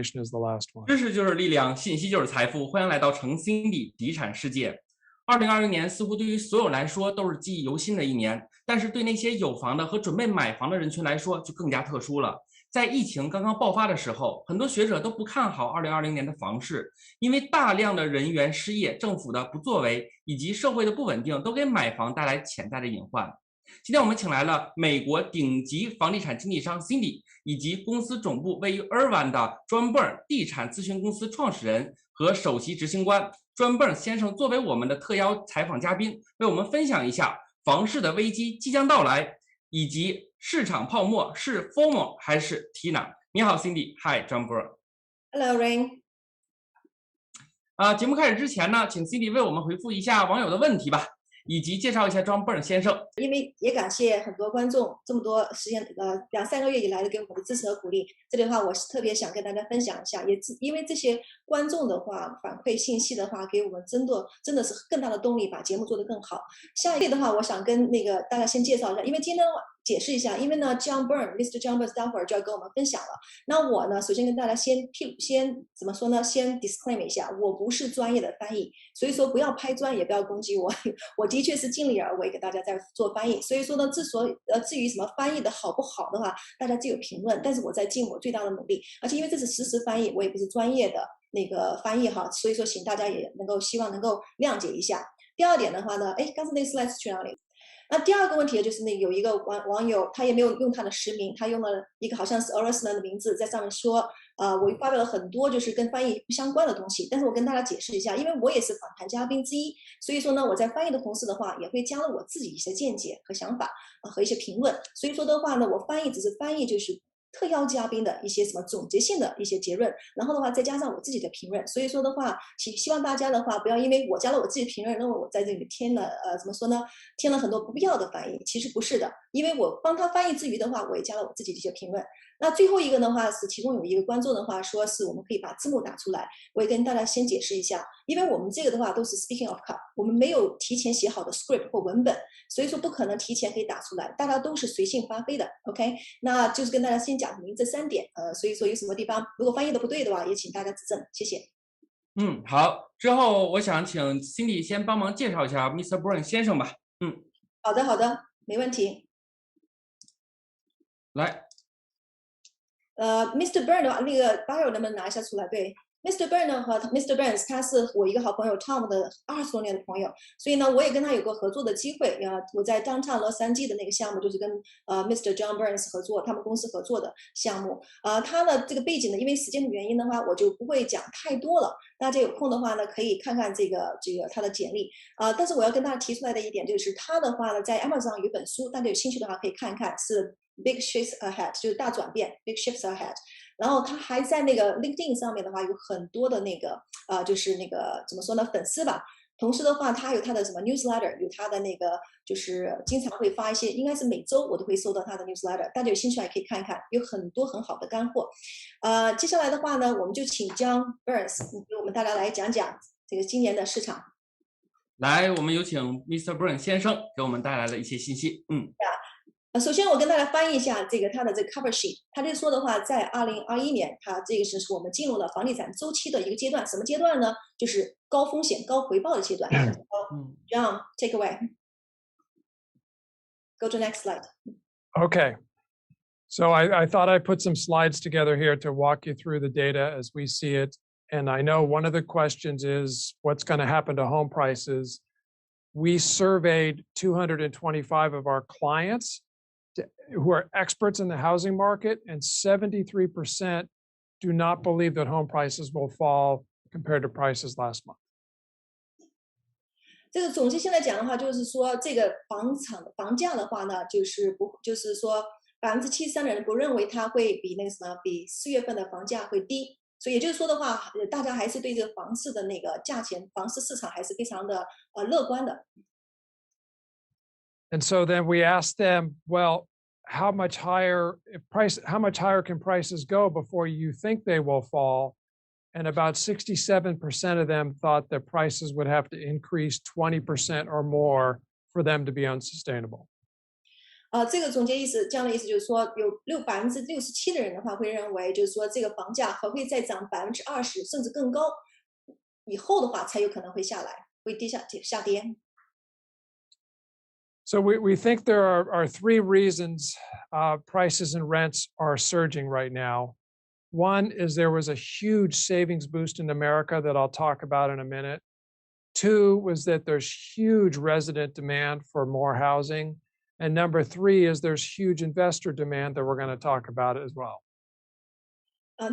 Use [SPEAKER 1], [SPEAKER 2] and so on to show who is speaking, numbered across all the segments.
[SPEAKER 1] Is the last one.
[SPEAKER 2] 知识就是力量，信息就是财富。欢迎来到程欣迪地产世界。2020年似乎对于所有人来说都是记忆犹新的一年，但是对那些有房的和准备买房的人群来说就更加特殊了。在疫情刚刚爆发的时候，很多学者都不看好2020年的房市，因为大量的人员失业、政府的不作为以及社会的不稳定都给买房带来潜在的隐患。今天我们请来了美国顶级房地产经纪商 Cindy 以及公司总部位于Irvine的 Burn 地产咨询公司创始人和首席执行官 Burn 先生作为我们的特邀采访嘉宾，为我们分享一下房市的危机即将到来，以及市场泡沫是 FOMO 还是 TINA。 你好 Cindy。 Hi Burn。
[SPEAKER 3] Hello Rain。
[SPEAKER 2] 节目开始之前呢，请 Cindy 为我们回复一下网友的问题吧，以及介绍一下Burn 先生。
[SPEAKER 3] 因为也感谢很多观众这么多时间2-3个月以来的给我们的支持和鼓励，这里的话我是特别想跟大家分享一下，也因为这些观众的话反馈信息的话，给我们真的是更大的动力，把节目做得更好。下一个的话，我想跟大家先介绍一下，因为今天解释一下，因为呢 Mr. John Burn 待会儿就要跟我们分享了。那我呢，首先跟大家先怎么说呢？先 disclaim 一下，我不是专业的翻译，所以说不要拍砖，也不要攻击我。我的确是尽力而为，给大家在做翻译。所以说呢，至于什么翻译的好不好的话，大家自有评论。但是我在尽我最大的努力，而且因为这是实时翻译，我也不是专业的翻译哈，所以说请大家也希望能够谅解一下。第二点的话呢，刚才那个 slide 去哪里？那第二个问题就是有一个网友，他也没有用他的实名，他用了一个好像是 Orison 的名字，在上面说，我发表了很多就是跟翻译不相关的东西，但是我跟大家解释一下，因为我也是访谈嘉宾之一，所以说呢，我在翻译的同时的话，也会加入我自己一些见解和想法和一些评论，所以说的话呢，我翻译只是翻译就是特邀嘉宾的一些什么总结性的一些结论，然后的话再加上我自己的评论，所以说的话，希望大家的话不要因为我加了我自己的评论，认为我在这里添了怎么说呢？添了很多不必要的翻译，其实不是的，因为我帮他翻译之余的话，我也加了我自己的一些评论。那最后一个的话是，其中有一个观众的话说是我们可以把字幕打出来，我也跟大家先解释一下，因为我们这个的话都是 speaking of cup， 我们没有提前写好的 script 或文本，所以说不可能提前可以打出来，大家都是随性发挥的 ，OK？ 那就是跟大家先讲明这3点，所以说有什么地方如果翻译的不对的话，也请大家指正，谢谢。
[SPEAKER 2] 好，之后我想请 Cindy 先帮忙介绍一下 Mr. Burn 先生吧。
[SPEAKER 3] 好的，没问题。
[SPEAKER 2] 来。
[SPEAKER 3] Mr. Burn 的话，那个 bio 能不能拿一下出来？对 ，Mr. Burn 呢和 Mr. Burns， 他是我一个好朋友 Tom 的20多年的朋友，所以呢，我也跟他有过合作的机会。我在 Downtown 洛杉矶的那个项目，就是跟Mr. John Burns 合作，他们公司合作的项目。他的这个背景呢，因为时间的原因的话，我就不会讲太多了。大家有空的话呢，可以看看这个他的简历。但是我要跟大家提出来的一点就是，他的话呢，在 Amazon 有一本书，大家有兴趣的话可以看一看，是。Big shifts ahead 就是大转变 ，Big shifts ahead。然后他还在那个 LinkedIn 上面的话有很多的就是怎么说呢，粉丝吧。同时的话，他有他的什么 newsletter， 有他的就是经常会发一些，应该是每周我都会收到他的 newsletter， 大家有兴趣也可以看一看，有很多很好的干货。接下来的话呢，我们就请 John Burns 给我们大家来讲讲这个今年的市场。
[SPEAKER 2] 来，我们有请 Mr. Burn 先生给我们带来了一些信息。
[SPEAKER 3] 首先我跟大家翻译一下他的这个 cover sheet， 他就说的话，在2021年，他这个是我们进入了房地产周期的一个阶段，什么阶段呢？就是高风险高回报的阶段。John, take away. Go to next slide.
[SPEAKER 1] Okay. So I thought I put some slides together here to walk you through the data as we see it. And I know one of the questions is what's going to happen to home prices. We surveyed 225 of our clients who are experts in the housing market, and 73% do not believe that home prices will fall compared to prices last month.
[SPEAKER 3] 这个总结性来讲的话，就是说这个房价的话呢，就是说73%的人不认为它会比4月份的房价会低。所以也就是说的话，大家还是对这个房市的那个价钱，房市市场还是非常的乐观的。
[SPEAKER 1] And so then we asked them, well, how much higher can prices go before you think they will fall? And about 67% of them thought that prices would have to increase 20% or more for them to be unsustainable.
[SPEAKER 3] 这个总结这样的意思就是说，有67%的人的话会认为，就是说这个房价还会再涨20%，甚至更高，以后的话才有可能会下来，会下跌。
[SPEAKER 1] So we think there are three reasons prices and rents are surging right now. One is there was a huge savings boost in America that I'll talk about in a minute. Two was that there's huge resident demand for more housing. And number three is there's huge investor demand that we're going to talk about as well.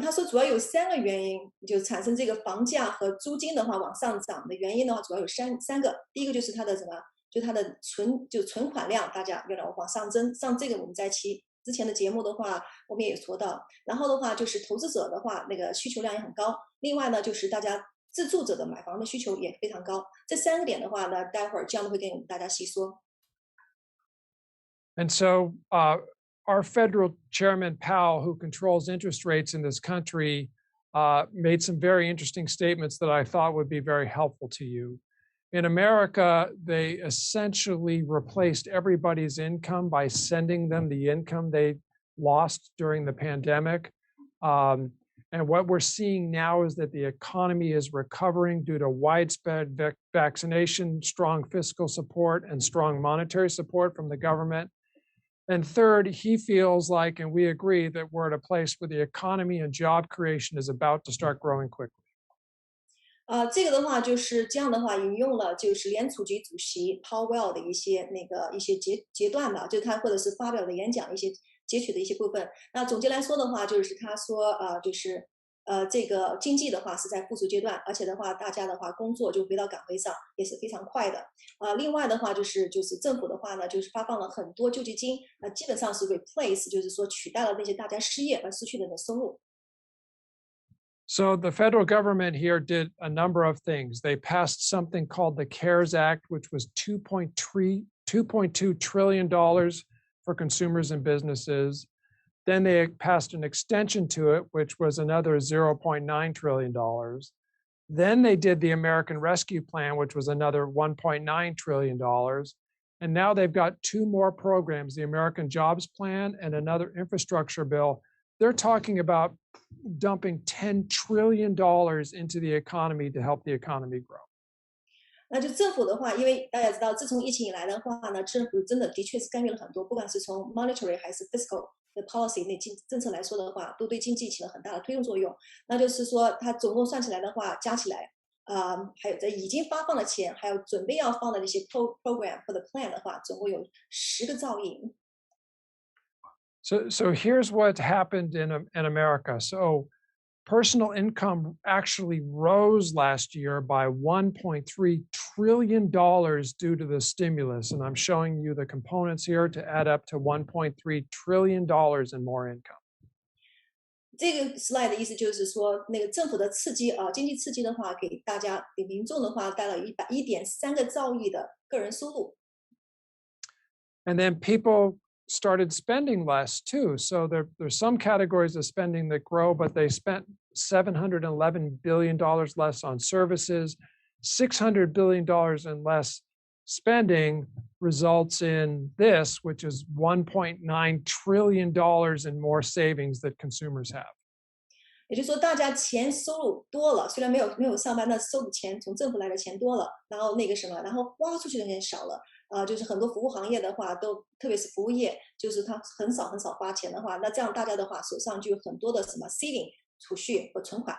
[SPEAKER 3] 他说主要有3个原因，就产生这个房价和租金的话往上涨的原因的话，主要有三个。第一个就是它的什么，就它的存款量，大家往上增，像这个我们在之前的节目的话，我们也说到。然后的话就是投资者的话，那个需求量也很高。另外呢，就是大家自住者的买房的需求也非常高。这3个点的话呢，待会儿这样会跟大家细说。
[SPEAKER 1] And so our federal chairman, Powell, who controls interest rates in this country, made some very interesting statements that I thought would be very helpful to you. In America, they essentially replaced everybody's income by sending them the income they lost during the pandemic. And what we're seeing now is that the economy is recovering due to widespread vaccination, strong fiscal support, and strong monetary support from the government. And third, he feels like, and we agree, that we're at a place where the economy and job creation is about to start growing quickly.
[SPEAKER 3] 这个的话就是这样的话，引用了就是联储局主席 Powell 的一些截段吧，就是他或者是发表的演讲一些截取的一些部分。那总结来说的话，就是他说这个经济的话是在复苏阶段，而且的话大家的话工作就回到岗位上也是非常快的。另外的话就是政府的话呢，就是发放了很多救济金，基本上是 replace， 就是说取代了那些大家失业而失去的收入。
[SPEAKER 1] So the federal government here did a number of things. They passed something called the CARES Act, which was $2.2 trillion for consumers and businesses. Then they passed an extension to it, which was another $0.9 trillion. Then they did the American Rescue Plan, which was another $1.9 trillion. And now they've got 2 more programs, the American Jobs Plan and another infrastructure bill. They're talking about dumping $10 trillion into the economy to help the economy grow.
[SPEAKER 3] 那就政府的话，因为大家知道，自从疫情以来的话呢，政府的确是干预了很多，不管是从 monetary 还是 fiscal 的 policy 政策来说的话，都对经济起了很大的推动作用。那就是说，它总共算起来的话，加起来，还有在已经发放的钱，还有准备要放的那些 program 或者 plan 的话，总共有10个兆亿。
[SPEAKER 1] So here's what happened in America. So personal income actually rose last year by $1.3 trillion due to the stimulus. And I'm showing you the components here to add up to $1.3 trillion in more income.
[SPEAKER 3] 这个 slide 的意思就是说，那个政府的刺激经济刺激的话，给民众的话带来1.3个兆亿的个人收入。
[SPEAKER 1] And then people started spending less too. So there's some categories of spending that grow, but they spent $711 billion less on services. $600 billion in less spending results in this, which is $1.9 trillion in more savings that consumers have.
[SPEAKER 3] 也就是说，大家钱收入多了，虽然没有上班，但收的钱从政府来的钱多了，然后然后花出去的钱少了。就是很多服务行业的话，特别是服务业，就是他很少花钱的话，那这样大家的话手上就有很多的什么 saving 储蓄和存款。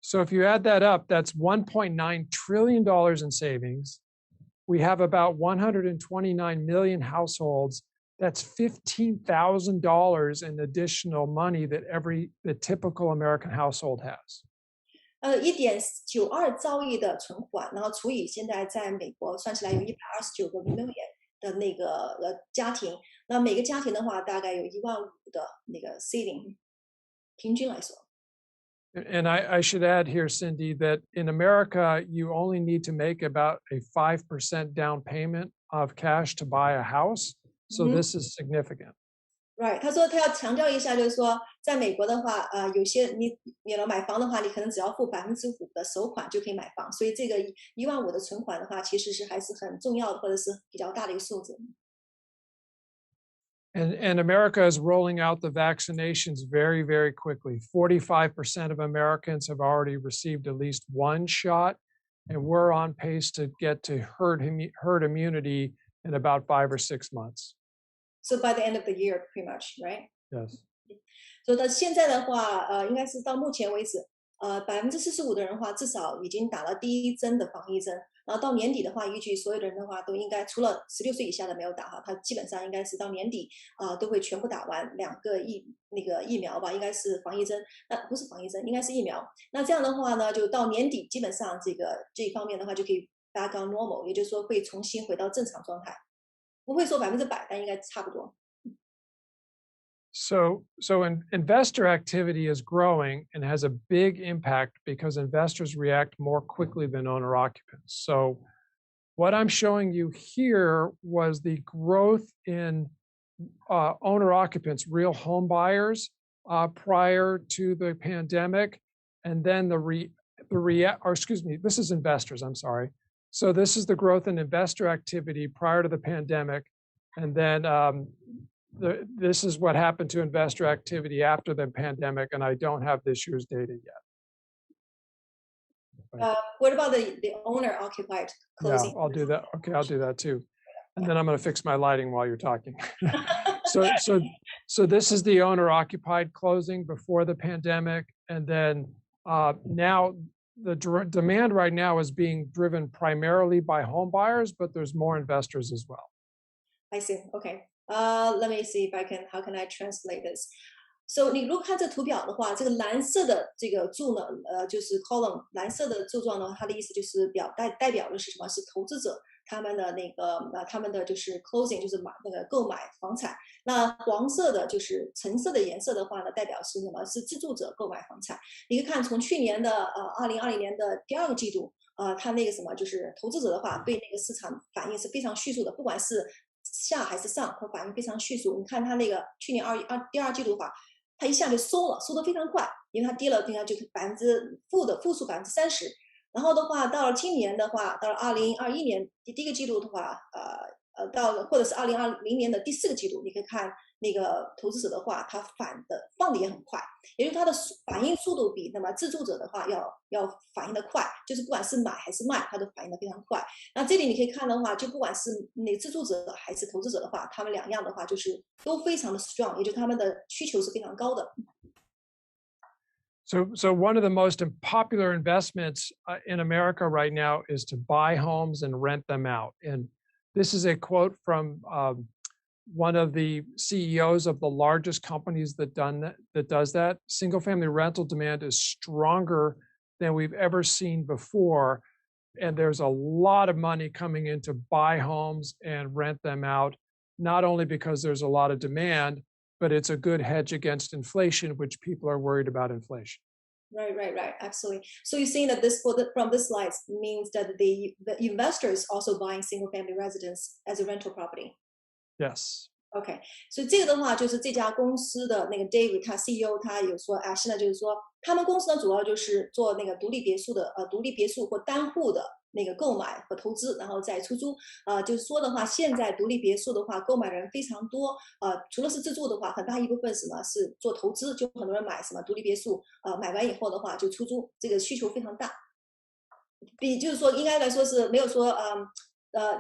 [SPEAKER 1] So if you add that up, that's $1.9 trillion in savings. We have about 129 million households. That's $15,000 in additional money that the typical American household has.
[SPEAKER 3] 1.92兆亿的存款，然后除以现在在美国算起来有129个 million 的那个家庭，那每个家庭的话大概有15000的那个 saving， 平均来说。
[SPEAKER 1] And I should add here, Cindy, that in America, you only need to make about a 5% down payment of cash to buy a house. So this is significant.
[SPEAKER 3] Right， 他说他要强调一下，就是说，在美国的话，有些你买房的话，你可能只要付5%的首款就可以买房，所以这个15000的存款的话，其实是还是很重要的，或者是比较大的一个数字。
[SPEAKER 1] And America is rolling out the vaccinations very, very quickly. 45% of Americans have already received at least one shot, and we're on pace to get to herd immunity in about 5 or 6 months.
[SPEAKER 3] So by the end of the year, pretty much, right?
[SPEAKER 1] Yes.
[SPEAKER 3] 所以到现在的话，应该是到目前为止，45%的人的话，至少已经打了第一针的防疫针。然后到年底的话，预计所有的人的话都应该，除了16岁以下的没有打哈，他基本上应该是到年底都会全部打完2个疫苗吧，应该是防疫针，那不是防疫针，应该是疫苗。那这样的话呢，就到年底基本上这一方面的话就可以 back on normal， 也就是说会重新回到正常状态，不会说100%，但应该差不多。
[SPEAKER 1] So investor activity is growing and has a big impact because investors react more quickly than owner occupants. So what I'm showing you here was the growth in owner occupants, real home buyers prior to the pandemic, and then this is investors, I'm sorry. So this is the growth in investor activity prior to the pandemic, and then this is what happened to investor activity after the pandemic, and I don't have this year's data yet.
[SPEAKER 3] What about the owner-occupied closing?
[SPEAKER 1] Yeah, I'll do that. Okay, I'll do that too. And then I'm going to fix my lighting while you're talking. So this is the owner-occupied closing before the pandemic, and then now the demand right now is being driven primarily by home buyers, but there's more investors as well.
[SPEAKER 3] I see. Okay. Let me see if how can I translate this? So 你如果看这图表的话，这个蓝色的这个柱呢，就是 column 蓝色的柱状呢，它的意思就是代表的是什么？是投资者他们的他们的就是 closing 就是购买房产。那黄色的就是橙色的颜色的话呢，代表是什么？是自住者购买房产。你可以看从去年的2020年的第2个季度，它那个什么就是投资者的话对那个市场反应是非常迅速的，不管是下还是上，它反应非常迅速。你看它那个去年第2季度的话，它一下就收得非常快，因为它跌了，应该就是负数30%。然后的话，到了今年的话，到了2021年第1个季度的话，或者是2020年的第4个季度，你可以看那个投资者的话，它放的也很快，也就是它的反应速度比那么自住者的话要反应的快，就是不管是买还是卖，它都反应的非常快。那这里你可以看的话，就不管是那个自住者还是投资者的话，他们两样的话就是都非常的 strong， 也就是他们的需求是非常高的。
[SPEAKER 1] So one of the most popular investments in America right now is to buy homes and rent them out. And this is a quote from one of the CEOs of the largest companies that does that. Single-family rental demand is stronger than we've ever seen before, and there's a lot of money coming in to buy homes and rent them out, not only because there's a lot of demand, but it's a good hedge against inflation, which people are worried about inflation.
[SPEAKER 3] Right. Absolutely. So you're saying that from this slide means that the investor is also buying single-family residence as a rental property.
[SPEAKER 1] Yes.
[SPEAKER 3] OK， 所以这个的话就是这家公司的那个 David 他 CEO 他有说现在就是说他们公司呢主要就是做那个独立别墅或单户的那个购买和投资，然后再出租。就是说的话，现在独立别墅的话，购买人非常多。除了是自住的话，很大一部分什么是做投资，就很多人买什么独立别墅，买完以后的话就出租，这个需求非常大。就是说应该来说是没有说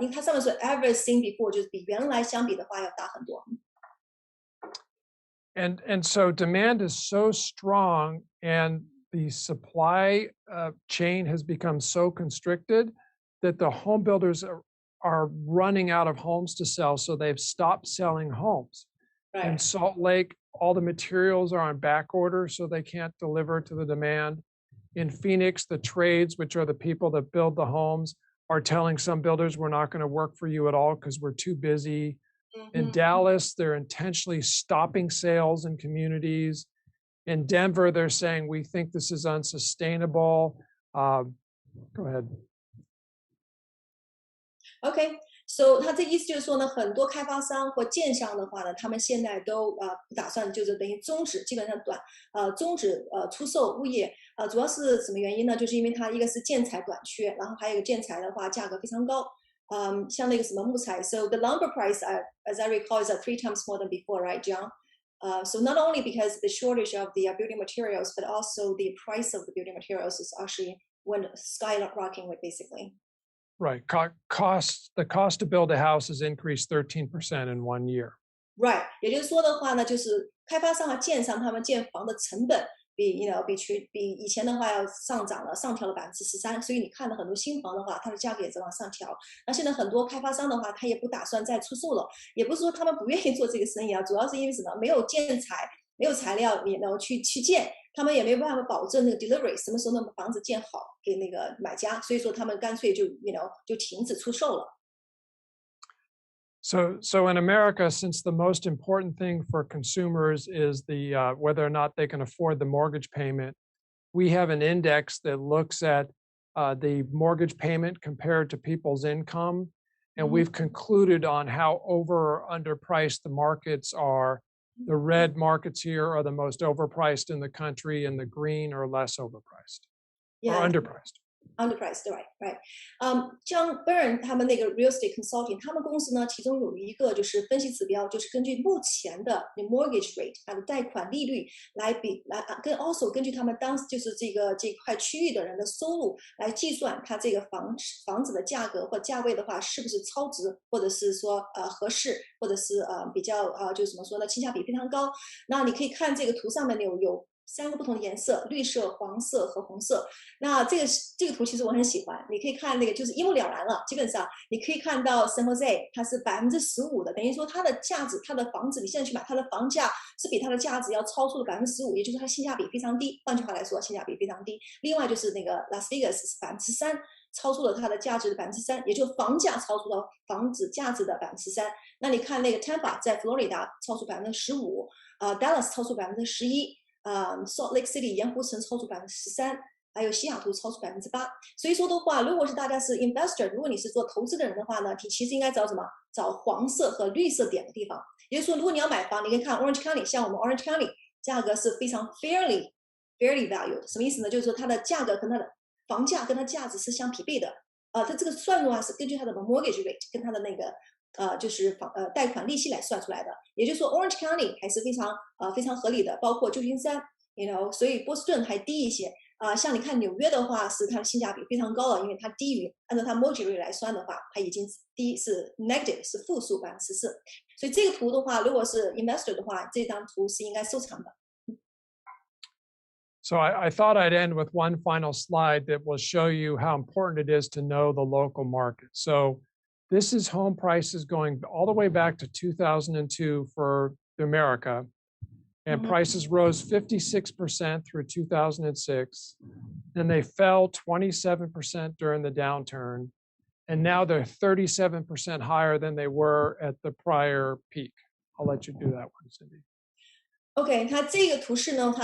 [SPEAKER 3] 因为它上面说 ever seen before， 就是比原来相比的话要大很多。
[SPEAKER 1] And so demand is so strong, and the supply chain has become so constricted that the home builders are running out of homes to sell, so they've stopped selling homes.
[SPEAKER 3] Right.
[SPEAKER 1] In Salt Lake, all the materials are on back order, so they can't deliver to the demand. In Phoenix, the trades, which are the people that build the homes, are telling some builders, we're not going to work for you at all because we're too busy. In Dallas, they're intentionally stopping sales in communities. In Denver, they're saying we think this is unsustainable. Go ahead.
[SPEAKER 3] OK，so 他这意思就是说呢，很多开发商或建商的话呢，他们现在都不打算就是等于终止，基本上终止出售物业主要是什么原因呢？就是因为它一个是建材短缺，然后还有一个建材的话价格非常高。像那个什么木材 ，so the lumber price, as I recall, is 3 times more than before, right, John? So not only because the shortage of the building materials, but also the price of the building materials is actually went skyrocketing, basically.
[SPEAKER 1] Right. The cost to build a house has increased 13% in 1 year.
[SPEAKER 3] Right. 也就是说的话呢，就是开发商和建商他们建房的成本比以前的话要上调了13%，所以你看到很多新房的话，它的价格也在往上调。那现在很多开发商的话，他也不打算再出售了，也不是说他们不愿意做这个生意主要是因为什么？没有建材，没有材料，然后去建，他们也没有办法保证那个 delivery 什么时候那房子建好给那个买家，所以说他们干脆就停止出售了。
[SPEAKER 1] So in America, since the most important thing for consumers is the whether or not they can afford the mortgage payment, we have an index that looks at the mortgage payment compared to people's income, and we've concluded on how over or underpriced the markets are. The red markets here are the most overpriced in the country, and the green are less overpriced or underpriced.Underpriced,
[SPEAKER 3] right. 像 Burn 他们那个 Real Estate Consulting， 他们公司呢，其中有一个就是分析指标，就是根据目前的 mortgage rate 它的贷款利率also 根据他们当时就是这块区域的人的收入来计算它这个房子的价格或价位的话，是不是超值，或者是说合适，或者是比较就是怎么说呢，性价比非常高。那你可以看这个图上面有3个不同的颜色，绿色、黄色和红色。那这个图其实我很喜欢，你可以看那个就是一目了然了。基本上你可以看到 San Jose 它是15%的，等于说它的价值，它的房子你现在去买，它的房价是比它的价值要超出了15%，也就是它性价比非常低。换句话来说，性价比非常低。另外就是那个 Las Vegas 是3%，超出了它的价值的3%，也就是房价超出了房子价值的3%。那你看那个 Tampa 在佛罗里达超出15%， Dallas 超出11%。Salt Lake City 盐湖城超出13%，还有西雅图超出8%。所以说的话，如果是大家是 investor， 如果你是做投资的人的话呢，你其实应该找什么？找黄色和绿色点的地方。也就是说，如果你要买房，你可以看 Orange County， 像我们 Orange County 价格是非常 fairly valued， 什么意思呢？就是说它的价格跟它的房价跟它价值是相匹配的。它这个算的话是根据它的 mortgage rate 跟它的那个就是贷款利息来算出来的，也就是说 Orange County 还是非常合理的，包括旧金山 所以波士顿还低一些像你看纽约的话是它的性价比非常高了，因为它低于按照它 mortgage rate 来算的话，它已经是 negative 是负数14%，所以这个图的话，如果是 investor 的话，这张图是应该收藏的。
[SPEAKER 1] So I thought I'd end with one final slide that will show you how important it is to know the local market. So this is home prices going all the way back to 2002 for America, and prices rose 56% through 2006, and they fell 27% during the downturn, and now they're 37% higher than they were at the prior peak. I'll let you do that one, Cindy.
[SPEAKER 3] OK， 它这个图示呢，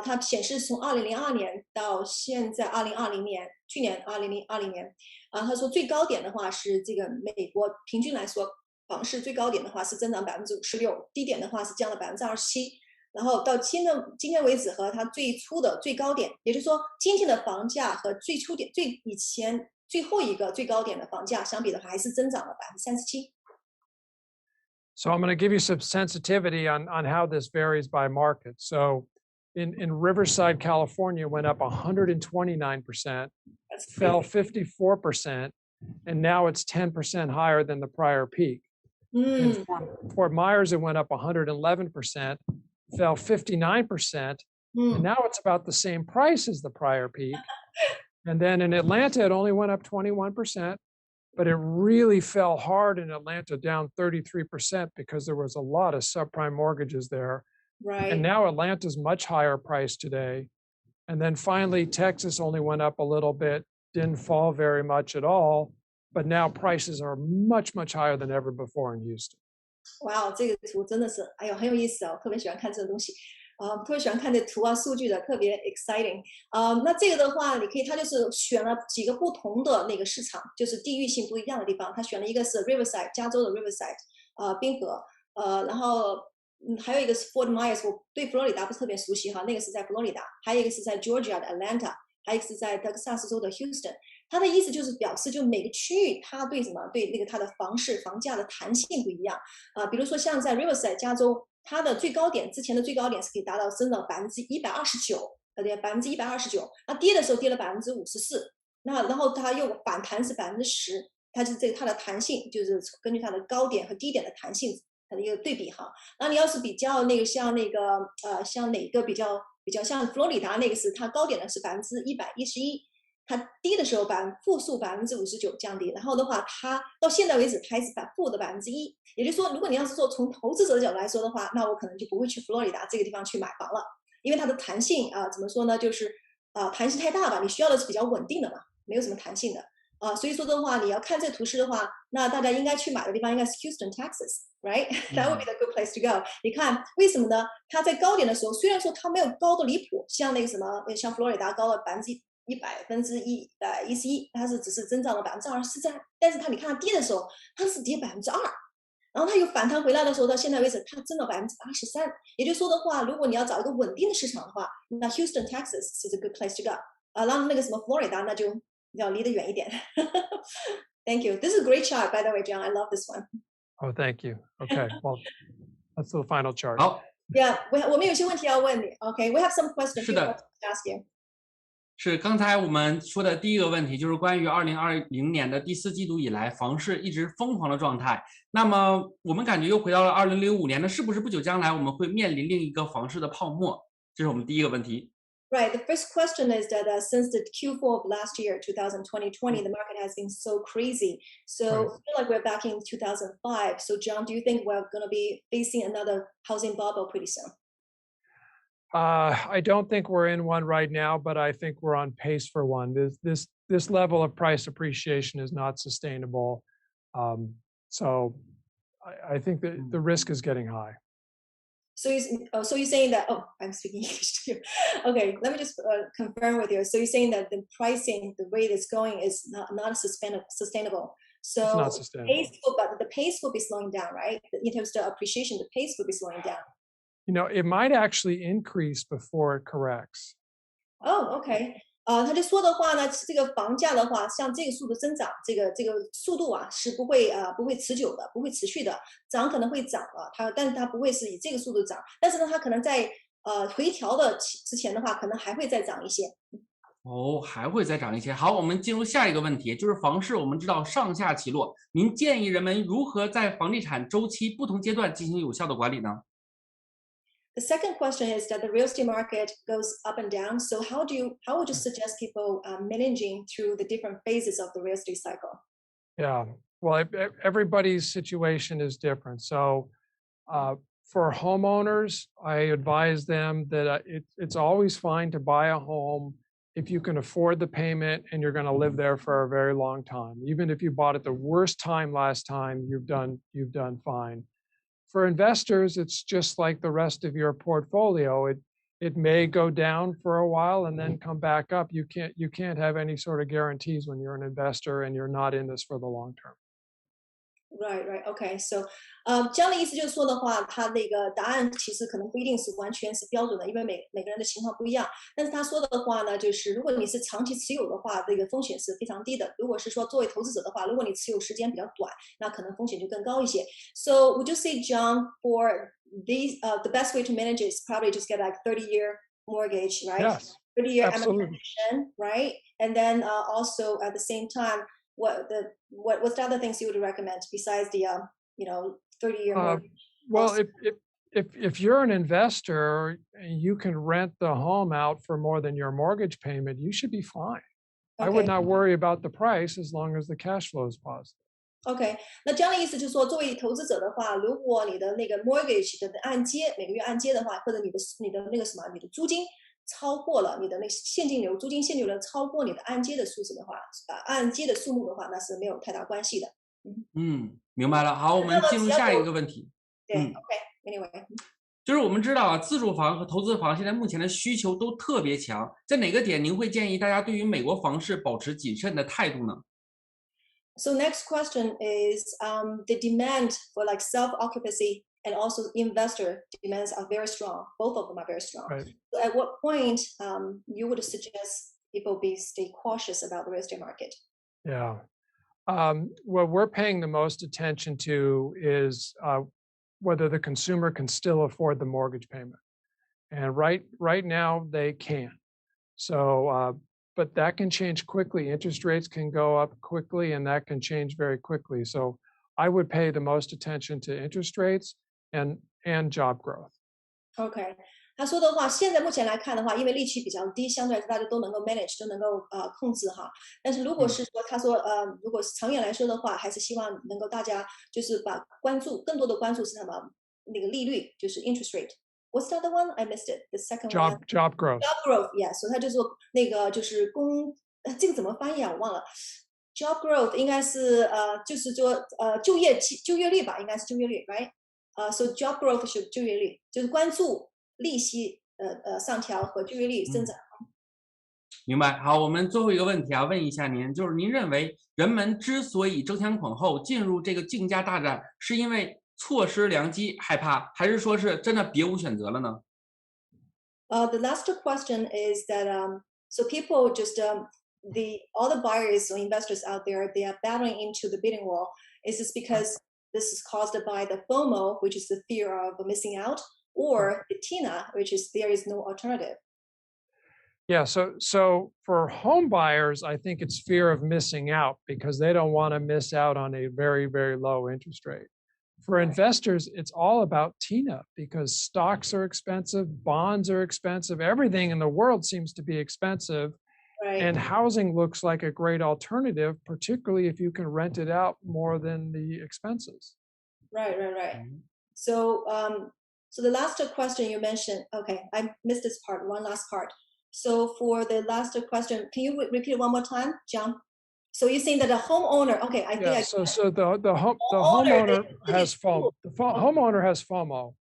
[SPEAKER 3] 它显示从2002年到现在2020年，去年2020年他说最高点的话是这个美国平均来说，房市最高点的话是增长56%，低点的话是降了27%，然后到今天为止和它最初的最高点，也就是说今天的房价和最初点以前最后一个最高点的房价相比的话，还是增长了37%。
[SPEAKER 1] So I'm going to give you some sensitivity on how this varies by market. So in Riverside, California, went up 129%, fell 54%, and now it's 10% higher than the prior peak. In Fort Myers, it went up 111%, fell 59%, and now it's about the same price as the prior peak. And then in Atlanta, it only went up 21%. But it really fell hard in Atlanta, down 33%, because there was a lot of subprime mortgages there.
[SPEAKER 3] Right.
[SPEAKER 1] And now Atlanta's much higher priced today. And then finally, Texas only went up a little bit, didn't fall very much at all. But now prices are much, much higher than ever before in Houston.
[SPEAKER 3] Wow, 这个图真的是，哎呦，很有意思哦，我特别喜欢看这个东西。特别喜欢看这图啊数据的，特别 exciting。那这个的话，你可以，它就是选了几个不同的那个市场，就是地域性不一样的地方。它选了一个是 Riverside， 加州的 Riverside，滨河，然后还有一个是 Fort Myers， 我对佛罗里达不是特别熟悉哈，那个是在佛罗里达，还有一个是在 Georgia 的 Atlanta， 还有一个是在德克萨斯州的 Houston。它的意思就是表示，就每个区域它对什么，对那个它的房价的弹性不一样比如说像在 Riverside 加州，它的最高点之前的最高点是可以达到升到129%，对，129%。那跌的时候跌了54%，然后它又反弹是10%，它就是它的弹性就是根据它的高点和低点的弹性它的一个对比哈。那你要是比较那个像哪个比较像佛罗里达那个是它高点的是111%。它低的时候负数59%降低，然后的话，它到现在为止还是负的1%。也就是说，如果你要是说从投资者的角度来说的话，那我可能就不会去佛罗里达这个地方去买房了，因为它的弹性怎么说呢？就是弹性太大吧，你需要的是比较稳定的嘛，没有什么弹性的所以说的话，你要看这图示的话，那大家应该去买的地方应该是 Houston, Texas，right? That would be the good place to go. 你看为什么呢？它在高点的时候，虽然说它没有高的离谱，像那个什么，像佛罗里达高了111%，它是只是增长了23%，但是你看它低的时候，它是跌2%，然后它又反弹回来的时候，到现在为止它增了83%。也就是说的话，如果你要找一个稳定的市场的话，那 Houston, Texas is a good place to go。然后那个什么佛罗里达那就要离得远一点。Thank you. This is a great chart, by the way, John. I love this one.
[SPEAKER 1] Oh, thank you. Okay, well, that's the final chart.
[SPEAKER 2] 好，
[SPEAKER 3] Yeah, 我们有些问题要问你。Okay, we have some questions.
[SPEAKER 2] 是的。
[SPEAKER 3] few questions to ask you.
[SPEAKER 2] 是刚才我们说的第一个问题，就是关于2020年的第4季度以来，房市一直疯狂的状态。那么我们感觉又回到了2005年呢，是不是不久将来我们会面临另一个房市的泡沫？这是我们第一个问题。
[SPEAKER 3] Right. The first question is that since the Q4 of last year, 2020, the market has been so crazy. So I feel like we're back in 2005. So John, do you think we're going to be facing another housing bubble pretty soon?
[SPEAKER 1] I don't think we're in one right now, but I think we're on pace for one. This level of price appreciation is not sustainable. So I think that the risk is getting high.
[SPEAKER 3] So you're saying that, oh, I'm speaking English too. Okay, let me just confirm with you. So you're saying that the pricing, the rate it's going is not sustainable. So
[SPEAKER 1] It's not sustainable.
[SPEAKER 3] But the pace will be slowing down, right? In terms of appreciation, the pace will be slowing down.
[SPEAKER 1] You know, it might actually increase before it corrects.
[SPEAKER 3] Oh, okay. 他就说的话呢，这个房价的话，像这个速度增长，这个速度是不会持久的，不会持续的，涨可能会涨了，但是它不会是以这个速度涨，但是呢，它可能在回调的之前的话，可能还会再涨一些。
[SPEAKER 2] 哦，还会再涨一些。好，我们进入下一个问题，就是房市，我们知道上下起落，您建议人们如何在房地产周期不同阶段进行有效的管理呢？
[SPEAKER 3] The second question is that the real estate market goes up and down. So how would you suggest people managing through the different phases of the real estate cycle?
[SPEAKER 1] Yeah, well, everybody's situation is different. So for homeowners, I advise them that it's always fine to buy a home if you can afford the payment and you're going to live there for a very long time. Even if you bought it the worst time last time, you've done fine. For investors, it's just like the rest of your portfolio. It may go down for a while and then come back up. You can't have any sort of guarantees when you're an investor and you're not in this for the long term.
[SPEAKER 3] Right. Okay. So 这样的意思就是说的话，他那个答案其实可能不一定是完全是标准的，因为每个人的情况不一样。但是他说的话呢，就是如果你是长期持有的话，这个风险是非常低的。如果是说作为投资者的话，如果你持有时间比较短，那可能风险就更高一些。So would you say, John, for these the best way to manage it is probably just get like 30-year mortgage, right?
[SPEAKER 1] Yes,
[SPEAKER 3] 30-year
[SPEAKER 1] absolutely.
[SPEAKER 3] amortization, right? And then also at the same time, what's the other things you would recommend besides the 30-year mortgage?
[SPEAKER 1] Well, if you're an investor and you can rent the home out for more than your mortgage payment, you should be fine. I would not worry about the price as long as the cash flow is positive.
[SPEAKER 3] OK， 那这样的意思就是说，作为投资者的话，如果你的那个 mortgage 的按揭每个月按揭的话，或者你的那个什么，你的租金超过了你的那租金现金流超过你的按揭的数字的话，按揭的数目的话，那是没有太大关系的。
[SPEAKER 2] 明白了。好，我们进入下一个问题。
[SPEAKER 3] 对，OK，Anyway。
[SPEAKER 2] 就是我们知道啊，自住房和投资房现在目前的需求都特别强，在哪个点您会建议大家对于美国房市保持谨慎的态度呢？
[SPEAKER 3] So next question is the demand for like self-occupancy and also investor demands are very strong. Both of them are very strong.
[SPEAKER 1] Right.
[SPEAKER 3] So at what point you would suggest people stay cautious about the real estate market?
[SPEAKER 1] Yeah. What we're paying the most attention to is whether the consumer can still afford the mortgage payment. And right now they can. So, but that can change quickly. Interest rates can go up quickly, and that can change very quickly. So I would pay the most attention to interest rates and job growth.
[SPEAKER 3] OK， 他说的话，现在目前来看的话，因为利息比较低，相对来说大家都能够 manage， 都能够控制哈。但是如果是说他说如果是长远来说的话，还是希望能够大家就是把更多的关注是什么？那个利率，就是 interest rate。What's the other one? I missed it. The second one.
[SPEAKER 1] Job growth.
[SPEAKER 3] Job growth. Yeah. 所以他就说那个就是这个怎么翻译啊？我忘了。Job growth 应该是就是说就业率吧，应该是就业率 ，right？So job growth 是就业率，就是关注利息上调和就业率增长。
[SPEAKER 2] 明白。好，我们最后一个问题啊，问一下您，就是您认为人们之所以争先恐后进入这个竞价大战，是因为错失良机害怕，还是说是真的别无选择了呢？
[SPEAKER 3] The last question is that so people just all the buyers or investors out there, they are battling into the bidding war. Is this because this is caused by the FOMO, which is the fear of missing out, or the TINA, which is there is no alternative?
[SPEAKER 1] Yeah, so for home buyers, I think it's fear of missing out because they don't want to miss out on a very, very low interest rate. For investors, it's all about TINA because stocks are expensive, bonds are expensive, everything in the world seems to be expensive.
[SPEAKER 3] Right.
[SPEAKER 1] And housing looks like a great alternative, particularly if you can rent it out more than the expenses.
[SPEAKER 3] Right. So so the last question you mentioned, okay, I missed this part, one last part. So for the last question, can you repeat it one more time, John? So you're saying that the homeowner, okay, I think
[SPEAKER 1] Yeah, so the homeowner has FOMO. The homeowner has FOMO.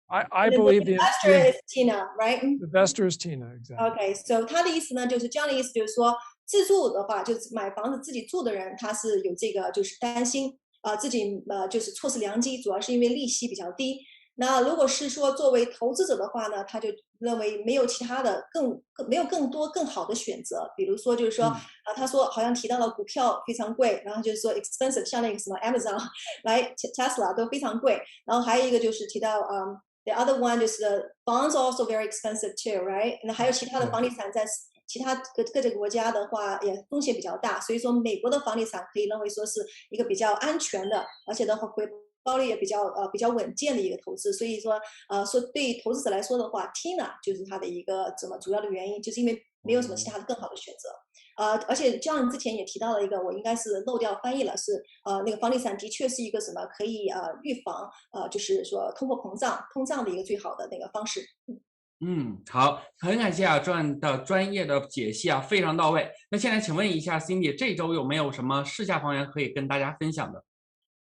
[SPEAKER 1] I believe
[SPEAKER 3] the investor is TINA, right?
[SPEAKER 1] The investor is TINA, exactly.
[SPEAKER 3] Okay, so 他的意思呢，就是这样的意思，就是说自住的话，就是买房子自己住的人，他是有这个就是担心自己就是错失良机，主要是因为利息比较低。那如果是说作为投资者的话呢，他就认为没有其他的没有更多更好的选择，比如说就是说他说好像提到了股票非常贵，然后就是说 expensive， 像那个什么 Amazon 来 Tesla 都非常贵，然后还有一个就是提到the other one 就是 the bonds are also very expensive too, right？ 那还有其他的房地产在其他各个国家的话也风险比较大，所以说美国的房地产可以认为说是一个比较安全的，而且的话回报率也比较稳健的一个投资，所以说说对投资者来说的话 ，TINA 就是它的一个主要的原因，就是因为没有什么其他的更好的选择。而且 John 之前也提到了一个，我应该是漏掉翻译了，是那个房地产的确是一个什么可以预防就是说通胀的一个最好的那个方式。
[SPEAKER 2] 好，很感谢啊 John 的专业的解析啊，非常到位。那现在请问一下 Cindy， 这周有没有什么市下房源可以跟大家分享的？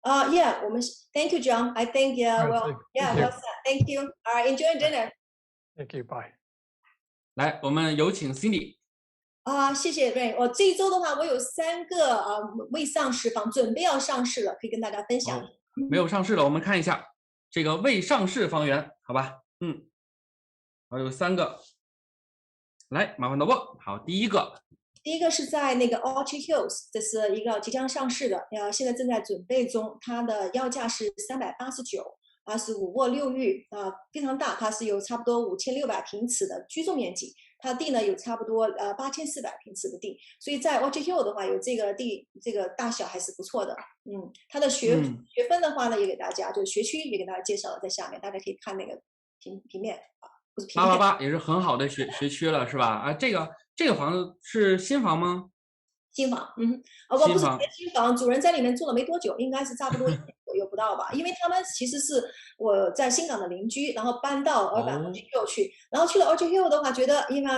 [SPEAKER 3] Yeah, 我们 Thank you, John. I think well said. Thank you. All right, enjoy dinner.
[SPEAKER 1] Thank you. Bye.
[SPEAKER 2] 来，我们有请 Cindy。
[SPEAKER 3] 谢谢 Rain。我这一周的话，我有3个未上市房准备要上市了，可以跟大家分享。
[SPEAKER 2] 没有上市了，我们看一下这个未上市房源，好吧？好，有3个，来，麻烦导播。好，第一个
[SPEAKER 3] 是在那个 Orchard Hills， 这是一个即将上市的，现在正在准备中，它的要价是389，是5卧6浴非常大，它是有差不多5600平尺的居住面积，它地呢有差不多8400平尺的地，所以在 Orchard Hill 的话有这个地，这个大小还是不错的。它的学分的话呢也给大家，就学区也给大家介绍了在下面，大家可以看那个平面不是平面。
[SPEAKER 2] 888也是很好的学区了，是吧？这个房子是新房吗？
[SPEAKER 3] 新房，我不是新房，主人在里面住了没多久，应该是差不多1年左右，不到吧，因为他们其实是我在新港的邻居，然后搬到尔板 Orchard Hill 去，然后去了 Orchard Hill 的话，觉得因为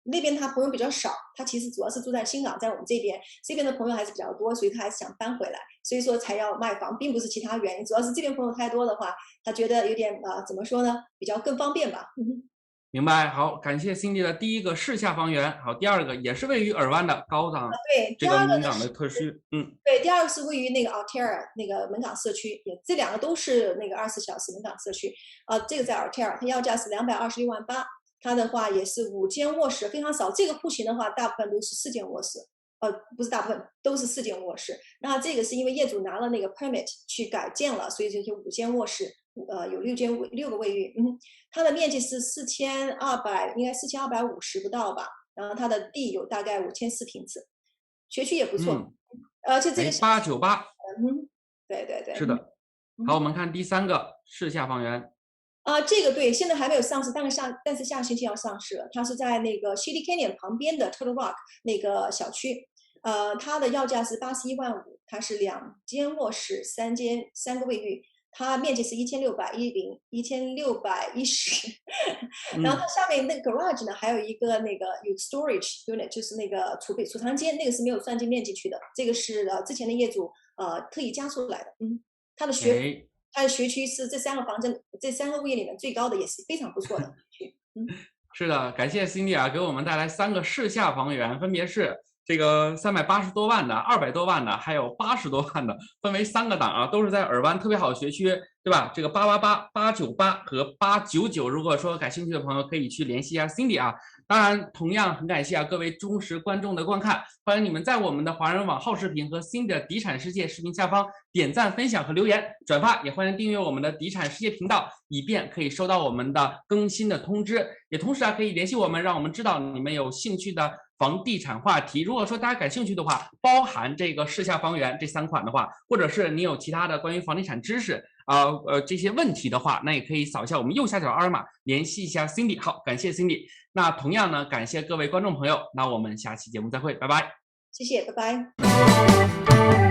[SPEAKER 3] 那边他朋友比较少，他其实主要是住在新港，在我们这边的朋友还是比较多，所以他还是想搬回来，所以说才要卖房，并不是其他原因，主要是这边朋友太多的话，他觉得有点怎么说呢，比较更方便吧。
[SPEAKER 2] 明白，好，感谢 Cindy 的第一个市下房源。好，第二个也是位于尔湾的高档，
[SPEAKER 3] 对，
[SPEAKER 2] 这个门港的特区，
[SPEAKER 3] 对，第二个是位于那个 Altair 那个门港社区，这两个都是那个24小时门港社区。这个在 Altair，它要价是226.8万，它的话也是5间卧室，非常少。这个户型的话，大部分都是4间卧室，不是大部分，都是4间卧室。那这个是因为业主拿了那个 permit 去改建了，所以就5间卧室。有6个卫浴，它的面积是4200，应该4250不到吧。然后它的地有大概5400平尺，学区也不错，而且这个
[SPEAKER 2] 898，
[SPEAKER 3] 对，
[SPEAKER 2] 是的。好，我们看第3个市下房源。
[SPEAKER 3] 这个对，现在还没有上市，但是下个星期要上市了。它是在那个 Shady Canyon 旁边的 Turtle Rock 那个小区，它的要价是81.5万，它是2间卧室3个卫浴。它面积是1610，然后它下面那个 garage 呢，还有一个那个有 storage unit， 就是那个储藏间，那个是没有算进面积去的，这个是之前的业主特意加出来的。它的学区是这3个物业里面最高的，也是非常不错的学区。
[SPEAKER 2] 是的，感谢 Cindy 啊，给我们带来3个市下房源，分别是这个380多万的、200多万的，还有80多万的，分为3个档啊，都是在尔湾特别好的学区，对吧？这个888、898和899，如果说感兴趣的朋友可以去联系一下 Cindy 啊。当然，同样很感谢啊各位忠实观众的观看，欢迎你们在我们的华人网号视频和 Cindy 的地产世界视频下方点赞、分享和留言、转发，也欢迎订阅我们的地产世界频道，以便可以收到我们的更新的通知。也同时啊，可以联系我们，让我们知道你们有兴趣的房地产话题。如果说大家感兴趣的话，包含这个市下房源这3款的话，或者是你有其他的关于房地产知识这些问题的话，那也可以扫一下我们右下角二维码联系一下 Cindy。好，感谢 Cindy。那同样呢，感谢各位观众朋友，那我们下期节目再会，拜拜。
[SPEAKER 3] 谢谢，拜拜。